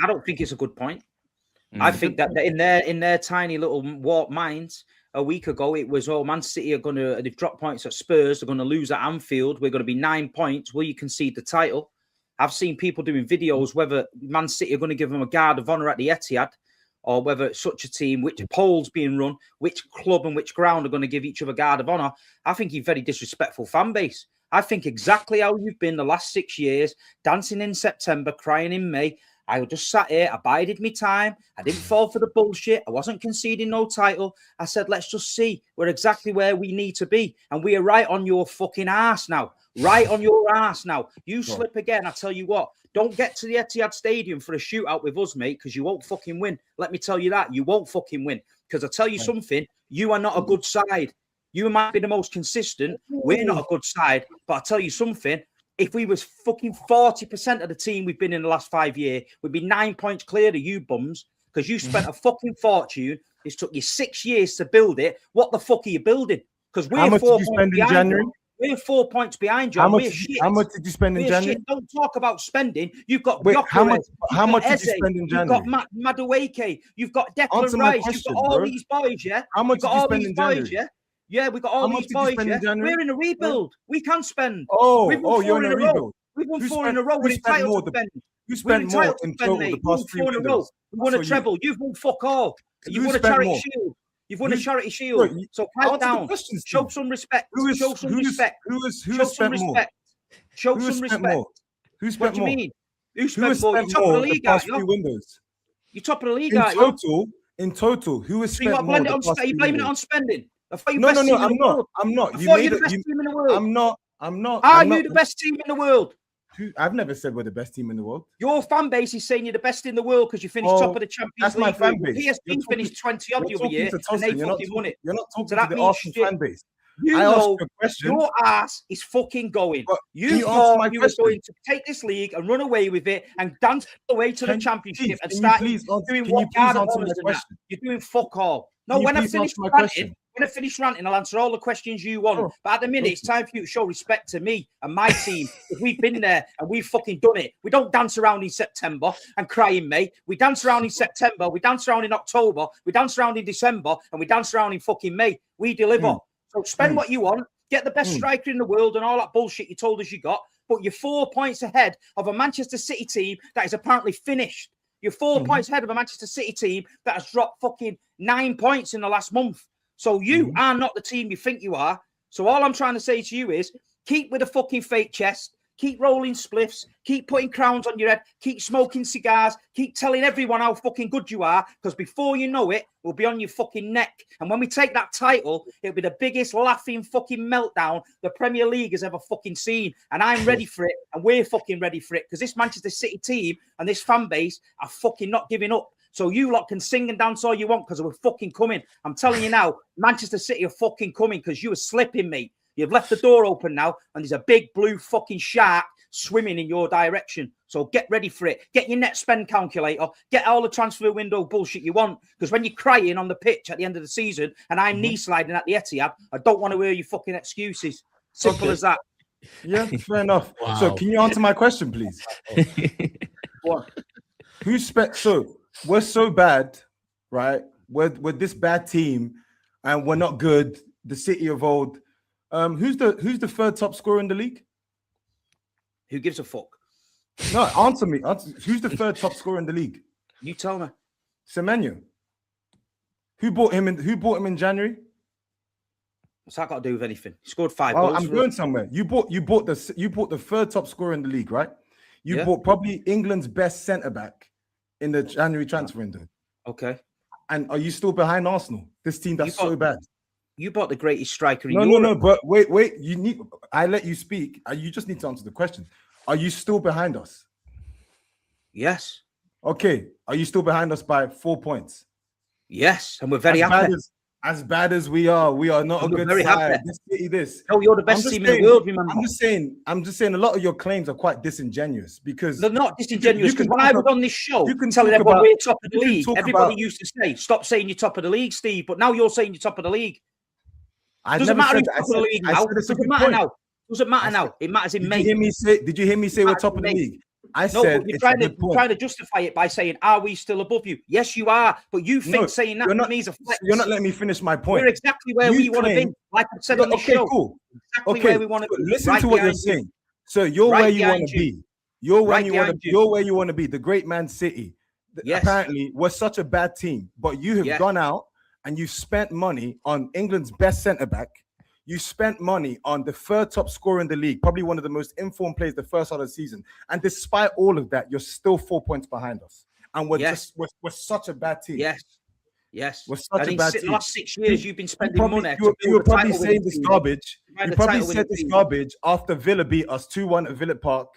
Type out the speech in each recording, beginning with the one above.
I don't think it's a good point. I think that in their tiny little warped minds, a week ago it was, Man City are going to, they've dropped points at Spurs, they're going to lose at Anfield, we're going to be 9 points, will you concede the title? I've seen people doing videos whether Man City are going to give them a guard of honour at the Etihad, or whether it's such a team, which polls being run, which club and which ground are going to give each other guard of honour. I think you're very disrespectful fan base. I think exactly how you've been the last 6 years, dancing in September, crying in May. I just sat here, I bided my time. I didn't fall for the bullshit. I wasn't conceding no title. I said, let's just see. We're exactly where we need to be. And we are right on your fucking ass now. Right on your ass now. You slip again, I tell you what. Don't get to the Etihad Stadium for a shootout with us, mate, because you won't fucking win. Let me tell you that. You won't fucking win. Because I tell you something, you are not a good side. You might be the most consistent. We're not a good side. But I tell you something, if we was fucking 40% of the team we've been in the last 5 years, we'd be 9 points clear of you bums, because you spent a fucking fortune. It took you 6 years to build it. What the fuck are you building? Because we're 4 points behind January? We're 4 points behind you. How much did you spend in January? Don't talk about spending. You've got how much did you spend in January? You've got Madueke. You've got Declan Rice. You've got all these boys, yeah? How much did you spend in January? Yeah, we got all these boys, yeah? We're in a rebuild. We can spend. You're in a rebuild. We've won 4 in a row. We're entitled to spend. You spent more in total the past 3 windows. We won a treble. You've won fuck all. You've won a charity shield. You've won a charity shield. So pipe down. Show some respect. Show some respect. Who has spent more? Show some respect. Who spent more? What do you mean? Who spent more? You're top of the league, aren't you? You're top of the league, aren't you? In total, who has spent more? Are you blaming it on spending? No, I'm not. I thought you're the best team in the world. I'm not. Are you the best team in the world? I've never said we're the best team in the world. Your fan base is saying you're the best in the world because you finished top of the Champions League. That's my fan base. PSG finished 20 odd the other year and they fucking won it. You're not talking to the Arsenal fan base. You know your ass is fucking going. You thought you were going to take this league and run away with it and dance away to the Championship and start doing what you're doing fuck all. No, when I finish ranting, I'll answer all the questions you want. But at the minute, it's time for you to show respect to me and my team. If we've been there and we've fucking done it, we don't dance around in September and cry in May. We dance around in September, we dance around in October, we dance around in December, and we dance around in fucking May. We deliver. So spend what you want, get the best striker in the world and all that bullshit you told us you got, but you're 4 points ahead of a Manchester City team that is apparently finished. You're 4 points ahead of a Manchester City team that has dropped fucking 9 points in the last month. So you are not the team you think you are. So all I'm trying to say to you is keep with a fucking fake chest, keep rolling spliffs, keep putting crowns on your head, keep smoking cigars, keep telling everyone how fucking good you are, because before you know it, we'll be on your fucking neck. And when we take that title, it'll be the biggest laughing fucking meltdown the Premier League has ever fucking seen. And I'm ready for it, and we're fucking ready for it, because this Manchester City team and this fan base are fucking not giving up. So you lot can sing and dance all you want because we're fucking coming. I'm telling you now, Manchester City are fucking coming because you are slipping, mate. You've left the door open now and there's a big blue fucking shark swimming in your direction. So get ready for it. Get your net spend calculator. Get all the transfer window bullshit you want. Because when you're crying on the pitch at the end of the season and I'm knee sliding at the Etihad, I don't want to hear your fucking excuses. Simple as that. Yeah, fair enough. Wow. So can you answer my question, please? What? Who spent... So... We're so bad, right? We're this bad team, and we're not good. The City of old. Who's the third top scorer in the league? Who gives a fuck? No, answer me. Who's the third top scorer in the league? You tell me. Semenyo. Who bought him in January? What's that got to do with anything? He scored 5 goals. I'm going somewhere. You bought the third top scorer in the league, right? You bought probably England's best centre back in the January transfer window. Okay. And are you still behind Arsenal? This team that's so bad. You bought the greatest striker in Europe. No, but wait. I let you speak. You just need to answer the question. Are you still behind us? Yes. Okay. Are you still behind us by 4 points? Yes. And we're very happy. As bad as we are not a good side. No, you're the best team in the world, remember. I'm just saying a lot of your claims are quite disingenuous because they're not disingenuous. Because when I was on this show, you can tell everyone we're top of the league. Everybody used to say, "Stop saying you're top of the league, Steve." But now you're saying you're top of the league. Doesn't matter who's top of the league now. Doesn't matter now. Doesn't matter now. It matters in May. Did you hear me say we're top of the league? you're trying to justify it by saying, "Are we still above you?" Yes, you are. But you think saying that to me is a flex. You're not letting me finish my point. We're exactly where we want to be. Like I said on the show. Cool. Exactly where we want to be. Listen to what you're saying. So you're where you want to be. You're where you want to be. The great Man City. Yes. Apparently, we're such a bad team, but you have gone out and you've spent money on England's best centre back. You spent money on the third top scorer in the league, probably one of the most informed players the first half of the season. And despite all of that, you're still 4 points behind us. And we're such a bad team. Yes. We're such a bad team. The last 6 years, you've been spending money. You were probably saying this garbage. You probably said this garbage after Villa beat us 2-1 at Villa Park.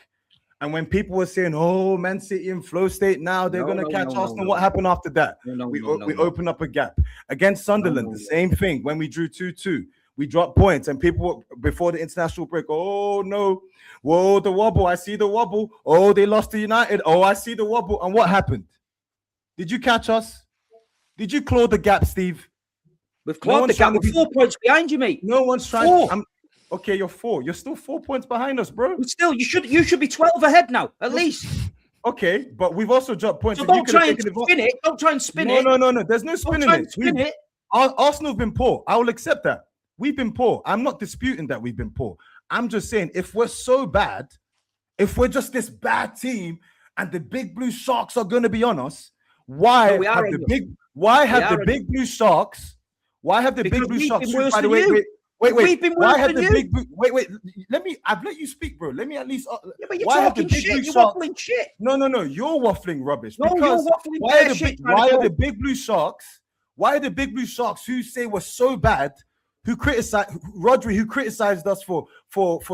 And when people were saying, "Oh, Man City in flow state now, they're going to catch Arsenal," what happened after that? We opened up a gap. Against Sunderland, the same thing. When we drew 2-2. We dropped points, and people before the international break, "Oh no, whoa, the wobble! I see the wobble. Oh, they lost to United. Oh, I see the wobble." And what happened? Did you catch us? Did you claw the gap, Steve? We've clawed the gap. We're 4 points behind you, mate. No one's trying. Okay, you're 4. You're still 4 points behind us, bro. But still, you should be 12 ahead now, at least. Okay, but we've also dropped points. So don't try and spin it. Don't try and spin it. No. There's no spinning it. Arsenal have been poor. I will accept that. We've been poor. I'm not disputing that we've been poor. I'm just saying, if we're so bad, if we're just this bad team and the big blue sharks are going to be on us, why have the big blue sharks? Why have the big blue sharks? By the way, wait. Why have the big blue? Wait. I've let you speak, bro. Let me at least. But you're talking shit. You're waffling shit. No. You're waffling rubbish. No, you're waffling shit. Why are the big blue sharks? Why are the big blue sharks who say we're so bad? Who criticized Rodri? Who criticized us for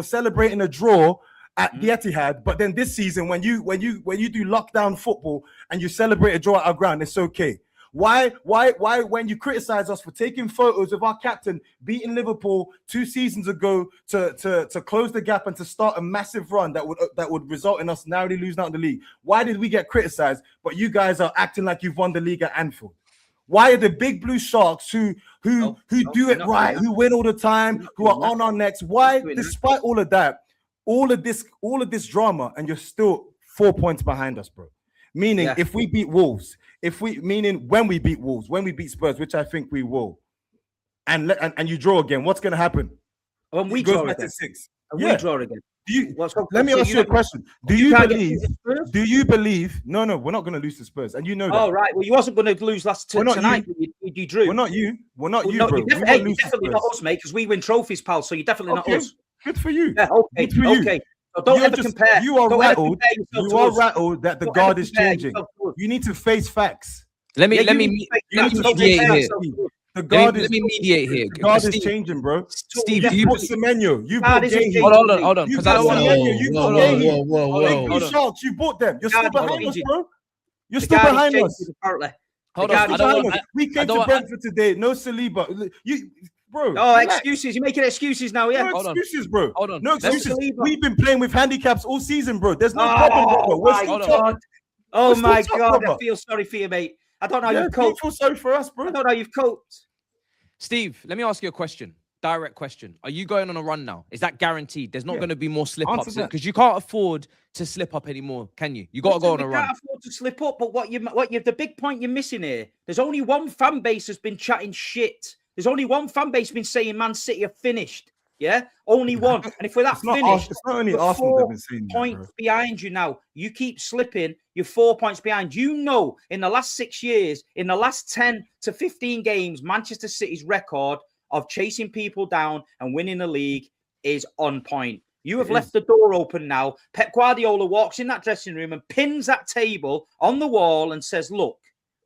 celebrating a draw at the Etihad? But then this season, when you do lockdown football and you celebrate a draw at our ground, it's okay. Why? When you criticize us for taking photos of our captain beating Liverpool 2 seasons ago to close the gap and to start a massive run that would result in us narrowly losing out in the league? Why did we get criticized? But you guys are acting like you've won the league at Anfield. Why are the big blue sharks who do it right, who win all the time, who are on our necks? Why, despite all of that, all of this drama, and you're still 4 points behind us, bro? Meaning, if we beat Wolves, when we beat Wolves, when we beat Spurs, which I think we will, and you draw again, what's going to happen? When we draw again, we draw again. Let me ask you a question. Do you believe? No, we're not going to lose to Spurs, and you know that. Oh, right. Well, you wasn't going to lose tonight. You drew. We're not you, bro. You're definitely not us, mate, because we win trophies, pal. So you're definitely not us. Good for you. Yeah, okay. Good for you. Okay. So don't ever compare. You are rattled. You are rattled that the guard is changing. You need to face facts. Let me mediate here. The guard let me mediate here. The guard is changing, bro. Steve, you put Semenyo. You bought Gahey. Hold on. You bought Semenyo. You bought Gahey. Whoa. Sharks, you bought them. You're still behind us, bro. You're still behind us. Hold on. We came to Brentford today. No Saliba. Bro. Oh, excuses. You're making excuses now, yeah? No excuses, bro. Hold on. No excuses. We've been playing with handicaps all season, bro. There's no problem, bro. We're still top. Oh, my God. I feel sorry for you, mate. I don't know how you've coped. Feel sorry for us, bro. I don't know how you've coped. Steve, let me ask you a question. Direct question. Are you going on a run now? Is that guaranteed? There's not going to be more slip-ups because you can't afford to slip up anymore, can you? You got to go on a run. You can't afford to slip up, but the big point you're missing here, there's only one fan base that's been chatting shit. There's only one fan base been saying Man City are finished. Yeah, only one. And if we're that finished, it's not only Arsenal that have been saying 4 points behind you now. You keep slipping. You're 4 points behind. You know, in the last 6 years, in the last 10 to 15 games, Manchester City's record of chasing people down and winning the league is on point. You have left the door open now. Pep Guardiola walks in that dressing room and pins that table on the wall and says, "Look,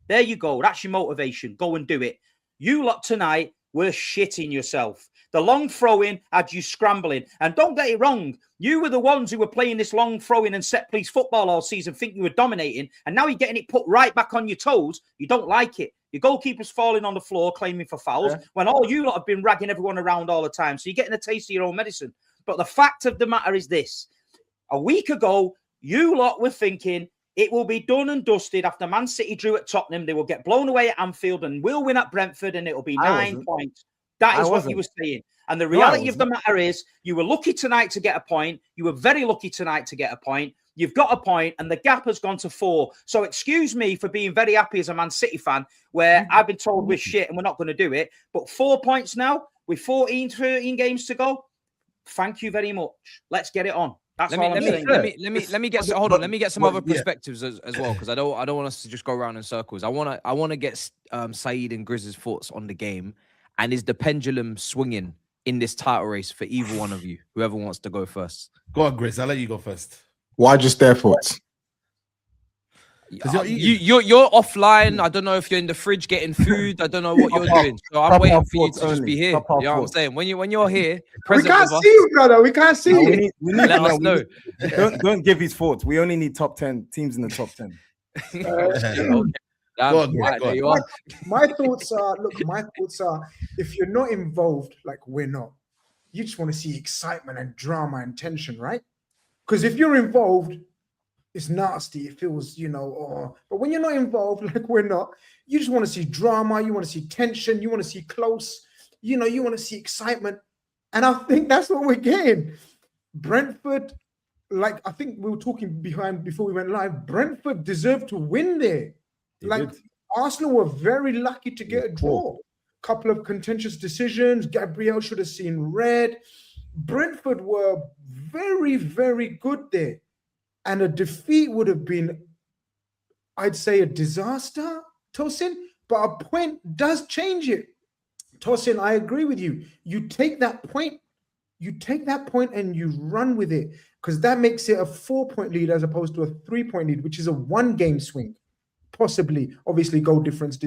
there you go. That's your motivation. Go and do it." You lot tonight were shitting yourself. The long throw-in had you scrambling. And don't get it wrong, you were the ones who were playing this long throw-in and set-piece football all season, think you were dominating, and now you're getting it put right back on your toes. You don't like it. Your goalkeeper's falling on the floor claiming for fouls when all you lot have been ragging everyone around all the time. So you're getting a taste of your own medicine. But the fact of the matter is this. A week ago, you lot were thinking it will be done and dusted after Man City drew at Tottenham. They will get blown away at Anfield and we'll win at Brentford and it'll be 9 points. That is what you were saying. And the reality of the matter is you were lucky tonight to get a point. You were very lucky tonight to get a point. You've got a point, and the gap has gone to 4. So excuse me for being very happy as a Man City fan, where I've been told we're shit and we're not going to do it. But 4 points now with 13 games to go. Thank you very much. Let's get it on. That's all I'm saying. Let me get some other perspectives as well, because I don't want us to just go around in circles. I want to get Saeed and Grizz's thoughts on the game, and is the pendulum swinging in this title race for either one of you? Whoever wants to go first. Go on, Grizz. I'll let you go first. Why just their thoughts? You're offline. I don't know if you're in the fridge getting food. I don't know what you're doing. So I'm waiting for you to just be here. You know what I'm saying? When you're here, we can't see you, brother. We can't see you. We need let us know. Don't give his thoughts. We only need top 10 teams in the top 10. My thoughts are, if you're not involved, like we're not, you just want to see excitement and drama and tension, right? Because if you're involved, it's nasty. It feels, but when you're not involved, like we're not, you just want to see drama. You want to see tension. You want to see close. You want to see excitement. And I think that's what we're getting. Brentford, like I think we were talking before we went live, Brentford deserved to win there. Arsenal were very lucky to get a draw. Couple of contentious decisions. Gabriel should have seen red. Brentford were very, very good there. And a defeat would have been, I'd say, a disaster, Tosin. But a point does change it. Tosin, I agree with you. You take that point and you run with it, because that makes it a 4-point lead as opposed to a 3-point lead, which is a 1-game swing, possibly, obviously goal difference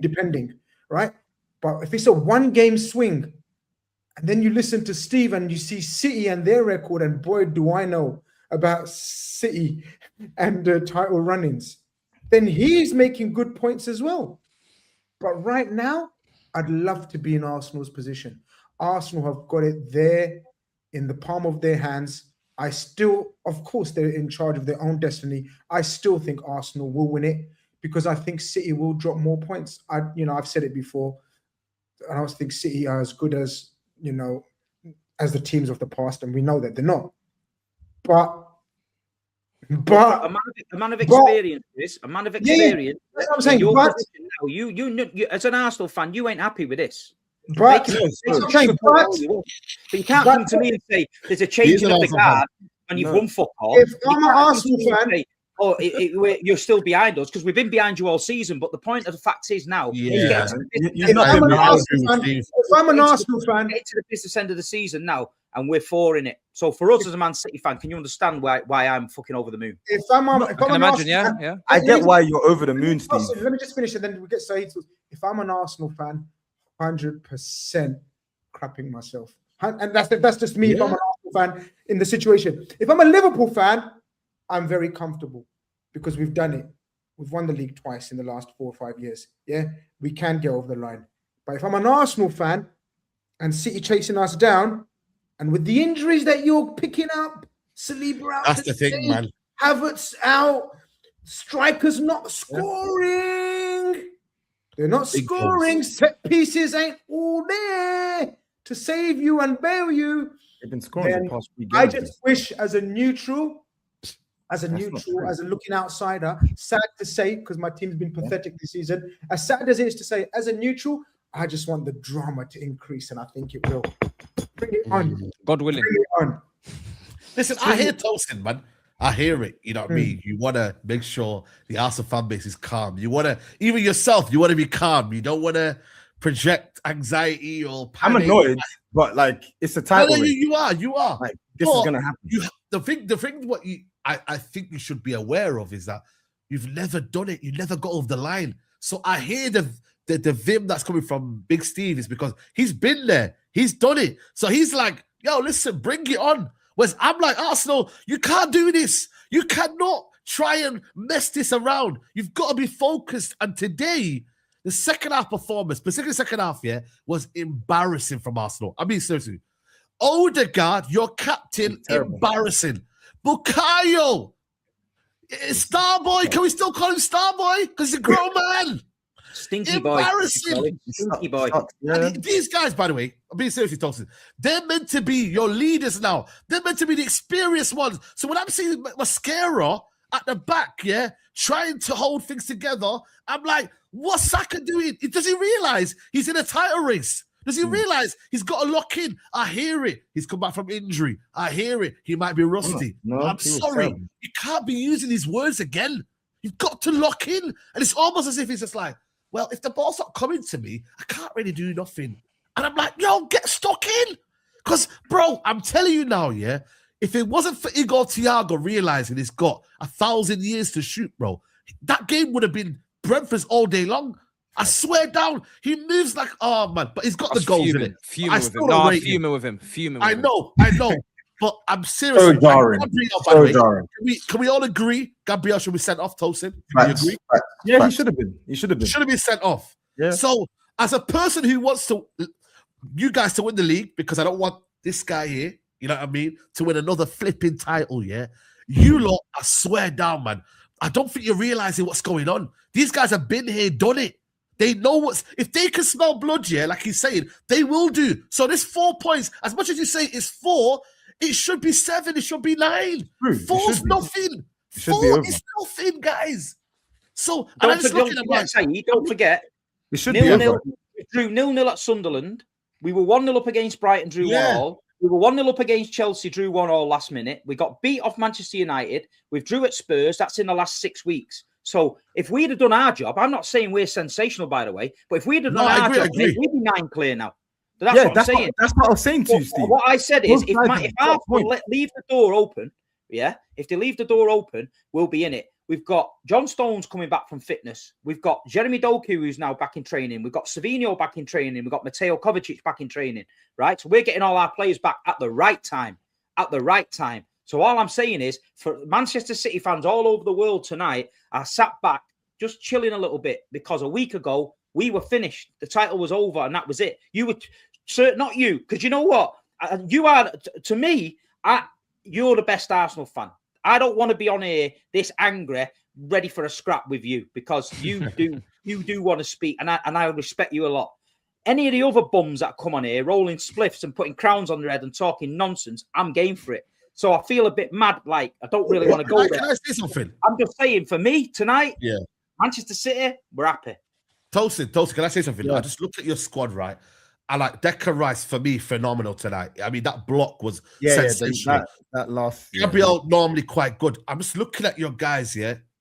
depending, right? But if it's a 1-game swing, and then you listen to Steve and you see City and their record, and boy, do I know about City and title run-ins, then he's making good points as well. But right now, I'd love to be in Arsenal's position. Arsenal have got it there in the palm of their hands. I still, of course, they're in charge of their own destiny. I still think Arsenal will win it, because I think City will drop more points. I've said it before. I don't think City are as good as, as the teams of the past, and we know that they're not. But a man of experience, a man of experience. Yeah, I'm saying, you as an Arsenal fan, you ain't happy with this. But you can't come to me and say there's a changing of the guard and you've won fuck all. If I'm an Arsenal fan, you're still behind us, because we've been behind you all season. But the point of the fact is now, if I'm an Arsenal fan, get to the business end of the season now, and we're 4 in it. So for us as a Man City fan, can you understand why I'm fucking over the moon? I can imagine, yeah. I get why you're over the moon, Steve. Let me just finish and then we get Saeed. If I'm an Arsenal fan, 100% crapping myself. And that's just me. If I'm an Arsenal fan in the situation. If I'm a Liverpool fan, I'm very comfortable, because we've done it. We've won the league twice in the last 4 or 5 years. Yeah, we can get over the line. But if I'm an Arsenal fan and City chasing us down, and with the injuries that you're picking up, Saliba out, that's the thing, man. Havertz out, strikers not scoring. They're not scoring. Set pieces ain't all there to save you and bail you. They've been scoring the past 3 games. I just wish, as a neutral, as a looking outsider, sad to say, because my team's been pathetic this season, as sad as it is to say, as a neutral, I just want the drama to increase, and I think it will. Bring it on. God willing. Bring it on. Listen, I hear Tosin, man. I hear it. You know what I mean? You want to make sure the Arsenal fan base is calm. You want to, even yourself, you want to be calm. You don't want to project anxiety or panic. I'm annoyed, but like, it's a title. No, you are. Like, this is gonna happen. The thing, what I think you should be aware of is that you've never done it. You never got over the line. So I hear the vim that's coming from Big Steve is because he's been there. He's done it. So he's like, yo, listen, bring it on. Whereas I'm like, Arsenal, you can't do this. You cannot try and mess this around. You've got to be focused. And today, the second half performance, particularly second half, was embarrassing from Arsenal. I mean, seriously. Odegaard, your captain, embarrassing. Bukayo, Starboy, can we still call him Starboy? Because he's a grown man. Stinky boy. Embarrassing. Stinky boy. Yeah. These guys, by the way, I'm being seriously talking. They're meant to be your leaders now. They're meant to be the experienced ones. So when I'm seeing Mascara at the back, trying to hold things together, I'm like, what's Saka doing? Does he realize he's in a title race? Does he realize he's got to lock in? I hear it. He's come back from injury. I hear it. He might be rusty. No, I'm sorry. You can't be using these words again. You've got to lock in. And it's almost as if he's just like, well, if the ball's not coming to me, I can't really do nothing. And I'm like, yo, get stuck in. Because, bro, I'm telling you now, if it wasn't for Igor Thiago realizing he's got 1,000 years to shoot, bro, that game would have been Brentford's all day long. I swear down, he moves like, oh, man. But he's got the goals in it. Fuming with him. I know. But I'm serious. So jarring. Can we all agree Gabriel should be sent off, Tosin? Can you agree? Yeah, he should have been. He should have been sent off. Yeah. So, as a person who wants you guys to win the league, because I don't want this guy here, you know what I mean, to win another flipping title, you lot, I swear down, man. I don't think you're realizing what's going on. These guys have been here, done it. They know if they can smell blood, like he's saying, they will do. So this 4 points, as much as you say it's 4, it should be 7, it should be 9. 4's nothing. 4 is nothing, guys. So, don't forget, it should be over. We drew 0-0 at Sunderland. We were 1-0 up against Brighton, drew 1-1. We were 1-0 up against Chelsea, drew 1-1 last minute. We got beat off Manchester United. We've drew at Spurs. That's in the last 6 weeks. So if we'd have done our job, I'm not saying we're sensational, by the way, but if we'd have done our job, we'd be 9 clear now. That's what I'm saying. That's what I was saying to you, Steve. What I said is, if Arsenal leave the door open, if they leave the door open, we'll be in it. We've got John Stones coming back from fitness. We've got Jeremy Doku, who's now back in training. We've got Savinho back in training. We've got Mateo Kovacic back in training, right? So we're getting all our players back at the right time, So all I'm saying is, for Manchester City fans all over the world tonight, I sat back just chilling a little bit because a week ago, we were finished. The title was over and that was it. You were, not you, because you know what? You are, to me, you're the best Arsenal fan. I don't want to be on here this angry, ready for a scrap with you because you do want to speak, and I respect you a lot. Any of the other bums that come on here, rolling spliffs and putting crowns on their head and talking nonsense, I'm game for it. So I feel a bit mad, like I don't really want to go there. Can I say something? I'm just saying, for me tonight, Manchester City, we're happy. Tosin, can I say something? I just looked at your squad, right? I like Declan Rice, for me, phenomenal tonight. I mean, that block was sensational. That last Gabriel normally quite good. I'm just looking at your guys,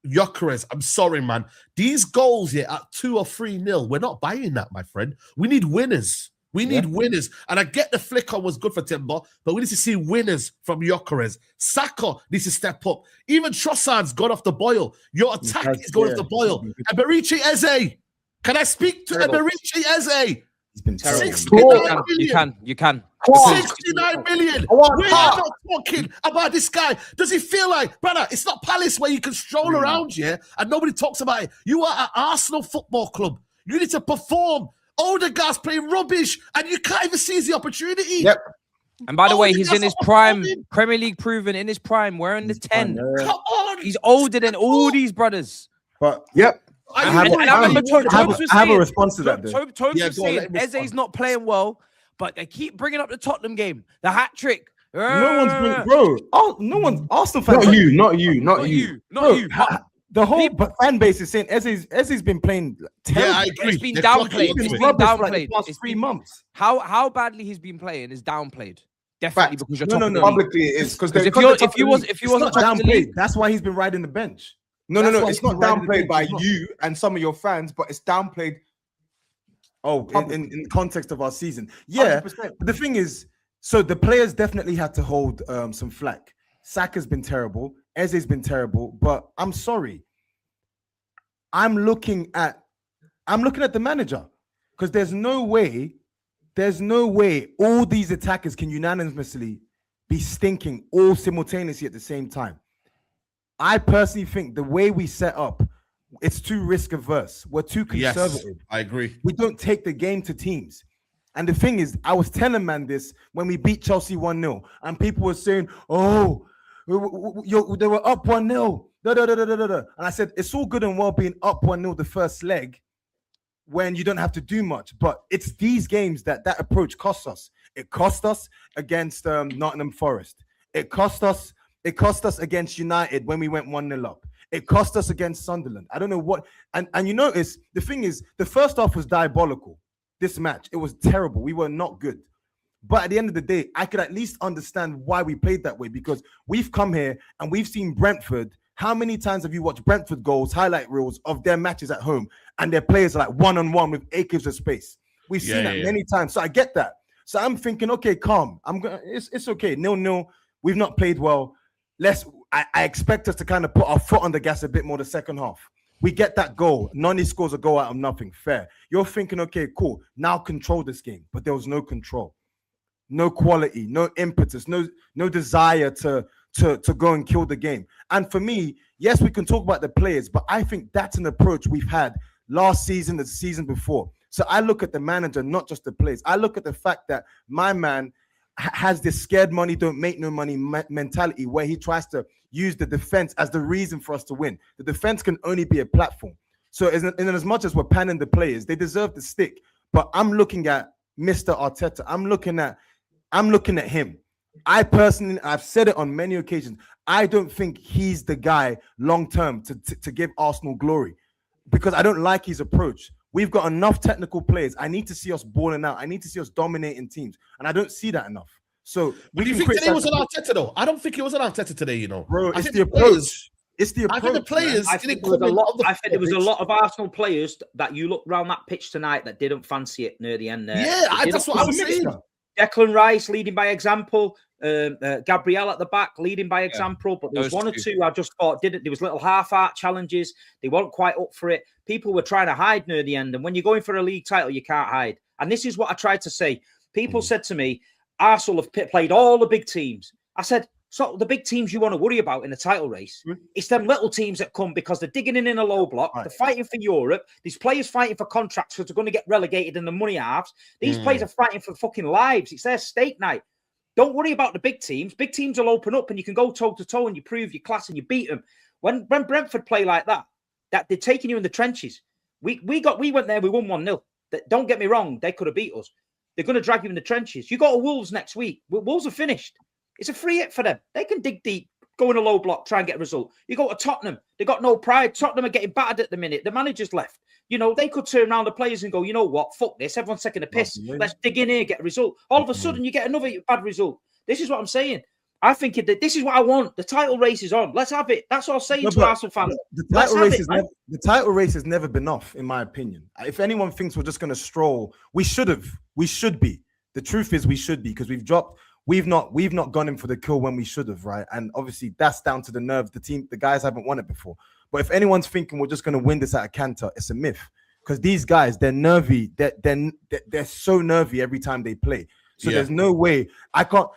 Gyökeres, I'm sorry, man. These goals at 2 or 3-0, we're not buying that, my friend. We need winners. We need winners. And I get the flicker was good for Timber, but we need to see winners from Gyökeres. Saka needs to step up. Even Trossard's gone off the boil. Your attack is going off the boil. Eberici Eze. Can I speak to Eberici Eze? He's been terrible. 69 million. You can. 69 million. We're not talking about this guy. Does he feel like, brother, it's not Palace where you can stroll around here and nobody talks about it. You are at Arsenal Football Club. You need to perform. Odegaard's playing rubbish and you can't even seize the opportunity. Yep. And by the way, he's in his prime, Premier League proven in his prime, wearing the 10. Come on. He's older than all these brothers. But, I have a response to that. Tobes was saying Eze's not playing well, but they keep bringing up the Tottenham game, the hat trick. No one's been, bro. No one's Arsenal fans. Not you. The whole fan base is saying Eze's been playing terrible. Yeah, I agree. It's been downplayed. It's been downplayed. Like it's 3 months. How badly he's been playing is downplayed. Definitely because you're no. Publicly, it is because if you wasn't downplayed, that's why he's been riding the bench. No, it's not downplayed by you and some of your fans, but it's downplayed. In the context of our season. Yeah, 100%. But the thing is, so the players definitely had to hold some flack. Saka's been terrible. Eze's been terrible. But I'm sorry. I'm looking at the manager because there's no way all these attackers can unanimously be stinking all simultaneously at the same time. I personally think the way we set up, it's too risk averse. We're too conservative. Yes, I agree. We don't take the game to teams. And the thing is, I was telling man this when we beat Chelsea 1-0, and people were saying, "Oh, they were up 1-0." And I said, it's all good and well being up 1-0 the first leg, when you don't have to do much. But it's these games that approach costs us. It cost us against Nottingham Forest. It cost us against United when we went 1-0 up. It cost us against Sunderland. I don't know what. And you notice, the thing is, the first half was diabolical. This match, it was terrible. We were not good. But at the end of the day, I could at least understand why we played that way, because we've come here and we've seen Brentford. How many times have you watched Brentford goals, highlight reels of their matches at home, and their players are like one-on-one with acres of space? We've seen that many times. So I get that. So I'm thinking, okay, calm. It's okay. 0-0. We've not played well. I expect us to kind of put our foot on the gas a bit more the second half. We get that goal. Nani scores a goal out of nothing. Fair. You're thinking, okay, cool. Now control this game. But there was no control. No quality, no impetus, no desire to go and kill the game. And for me, yes, we can talk about the players, but I think that's an approach we've had last season, the season before. So I look at the manager, not just the players. I look at the fact that my man has this scared money, don't make no money mentality, where he tries to use the defense as the reason for us to win. The defense can only be a platform. So in as much as we're panning the players, they deserve the stick. But I'm looking at Mr. Arteta. I'm looking at him. I personally, I've said it on many occasions, I don't think he's the guy long-term to give Arsenal glory, because I don't like his approach. We've got enough technical players. I need to see us balling out. I need to see us dominating teams. And I don't see that enough. So do you think today was an Arteta, though? I don't think it was an Arteta today, you know. Bro, it's the approach. It's the approach. I think the players. I think there was a lot of Arsenal players that you look around that pitch tonight that didn't fancy it near the end there. Yeah, that's what I was saying. Declan Rice leading by example, Gabriel at the back leading by example, but there was one or two I just thought there was little half-heart challenges. They weren't quite up for it. People were trying to hide near the end, and when you're going for a league title, you can't hide. And this is what I tried to say. People said to me, Arsenal have played all the big teams. I said, so the big teams you want to worry about in the title race, it's them little teams that come because they're digging in a low block. They're fighting for Europe. These players fighting for contracts because they're going to get relegated in the money halves. These players are fighting for fucking lives. It's their stake night. Don't worry about the big teams. Big teams will open up and you can go toe-to-toe and you prove your class and you beat them. When Brentford play like that they're taking you in the trenches. We went there, we won 1-0. Don't get me wrong, they could have beat us. They're going to drag you in the trenches. You go to Wolves next week. Wolves are finished. It's a free hit for them. They can dig deep, go in a low block, try and get a result. You go to Tottenham. They got no pride. Tottenham are getting battered at the minute. The manager's left. You know, they could turn around the players and go, you know what? Fuck this. Everyone's taking a piss. Let's dig in here, get a result. All of a sudden, you get another bad result. This is what I'm saying. I think that this is what I want. The title race is on. Let's have it. That's all I'm saying to Arsenal fans. The title race has never been off, in my opinion. If anyone thinks we're just going to stroll, we should be. The truth is we should be, because we've not gone in for the kill when we should have, right? And obviously that's down to the nerves. The guys haven't won it before. But if anyone's thinking we're just going to win this out of canter, it's a myth. Because these guys, they're nervy. They're so nervy every time they play. So there's no way I can't.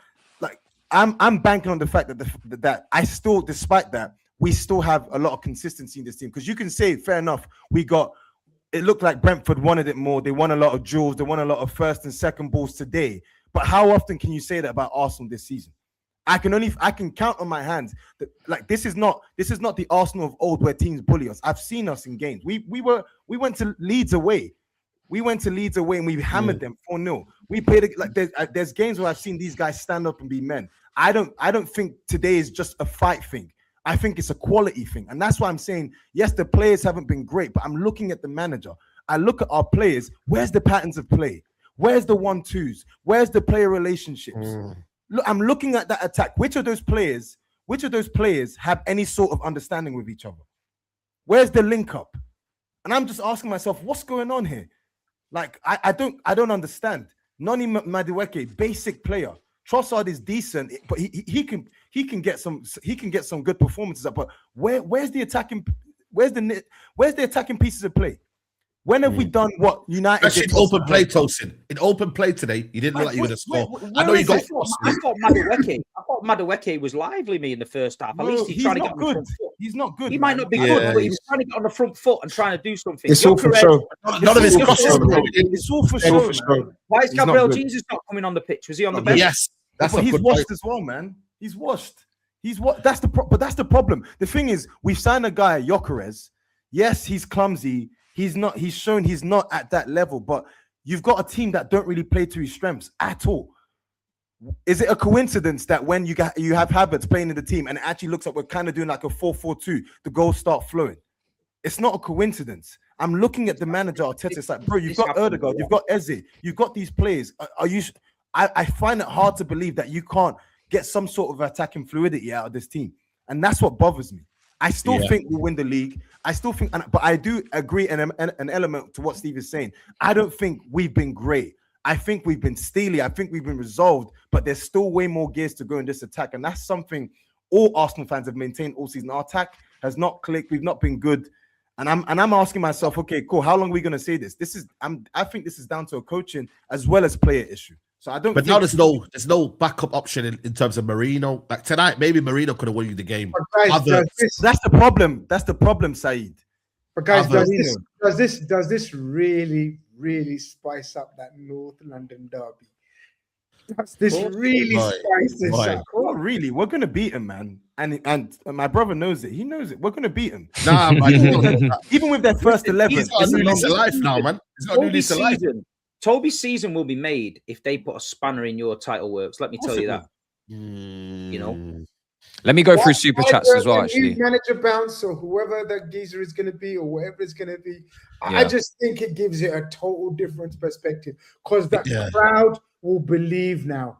I'm banking on the fact that I still, despite that, we still have a lot of consistency in this team. Because you can say, fair enough, it looked like Brentford wanted it more. They won a lot of duels. They won a lot of first and second balls today. But how often can you say that about Arsenal this season? I can count on my hands that this is not the Arsenal of old where teams bully us. I've seen us in games. We went to Leeds away. And we hammered them 4-0. We played there's games where I've seen these guys stand up and be men. I don't think today is just a fight thing. I think it's a quality thing. And that's why I'm saying, yes, the players haven't been great, but I'm looking at the manager. I look at our players. Where's the patterns of play? Where's the 1-2s? Where's the player relationships? Look, I'm looking at that attack. Which of those players have any sort of understanding with each other? Where's the link up? And I'm just asking myself, what's going on here? I don't understand. Noni Madueke, basic player. Trossard is decent, but he can get some good performances up. But where's the attacking pieces of play? When have we done what United? Actually, in open play, Tosin. In open play today, you didn't look like you were going to score. I know you got. I thought Madueke was lively in the first half. At least he's trying to get on the front foot. He's not good. He might not be good, but he's trying to get on the front foot and trying to do something. It's all for show. None of his crosses. It's all for show. Why is Gabriel Jesus not coming on the pitch? Was he on the bench? Yes, he's washed as well, man. He's washed. That's the problem. The thing is, we've signed a guy, Gyökeres. Yes, he's clumsy. He's shown he's not at that level. But you've got a team that don't really play to his strengths at all. Is it a coincidence that when you have Havertz playing in the team and it actually looks like we're kind of doing like a 4-4-2, the goals start flowing? It's not a coincidence. I'm looking at the manager Arteta. It's like, bro, you've got Erdegaard, you've got Eze, you've got these players. I find it hard to believe that you can't get some sort of attacking fluidity out of this team, and that's what bothers me. I still think we'll win the league. I still think, but I do agree an element to what Steve is saying. I don't think we've been great. I think we've been steely. I think we've been resolved, but there's still way more gears to go in this attack, and that's something all Arsenal fans have maintained all season. Our attack has not clicked. We've not been good. And I'm asking myself, okay, cool. How long are we going to say this? I think this is down to a coaching as well as player issue. So I don't. But now there's no backup option in terms of Marino. Like tonight, maybe Marino could have won you the game. Guys, that's the problem. That's the problem, Saeed. But guys, does this really spice up that North London derby? Does this really spice this up? Not really. We're gonna beat him, man. And my brother knows it. He knows it. We're gonna beat him. Nah, man. Even with their first 11, he's got a new lease of life now, man. He's got a new lease of life. Toby's season will be made if they put a spanner in your title works. Let me tell you that. You know. Let me go through super chats as well. Actually, manager bounce or whoever that geezer is going to be or whatever it's going to be. I just think it gives it a total different perspective because the crowd will believe now.